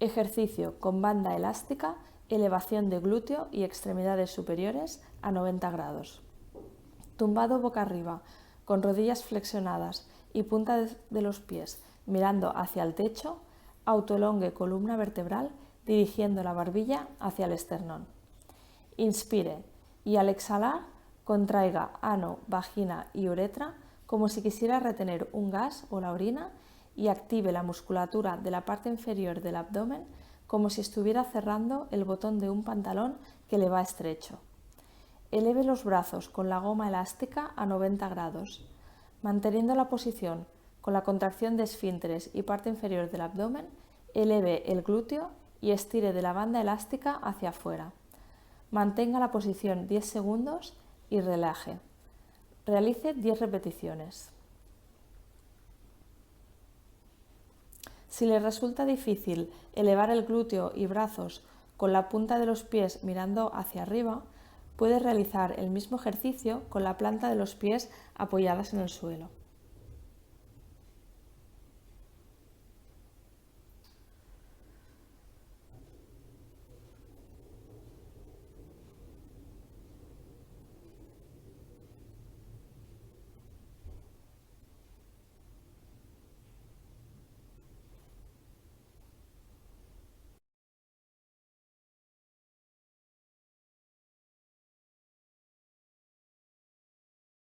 Ejercicio con banda elástica, elevación de glúteo y extremidades superiores a 90 grados. Tumbado boca arriba, con rodillas flexionadas y punta de los pies mirando hacia el techo, autoelongue columna vertebral dirigiendo la barbilla hacia el esternón. Inspire y al exhalar contraiga ano, vagina y uretra como si quisiera retener un gas o la orina y active la musculatura de la parte inferior del abdomen como si estuviera cerrando el botón de un pantalón que le va estrecho. Eleve los brazos con la goma elástica a 90 grados, manteniendo la posición con la contracción de esfínteres y parte inferior del abdomen, eleve el glúteo y estire de la banda elástica hacia afuera. Mantenga la posición 10 segundos y relaje. Realice 10 repeticiones. Si le resulta difícil elevar el glúteo y brazos con la punta de los pies mirando hacia arriba, puede realizar el mismo ejercicio con la planta de los pies apoyadas en el suelo.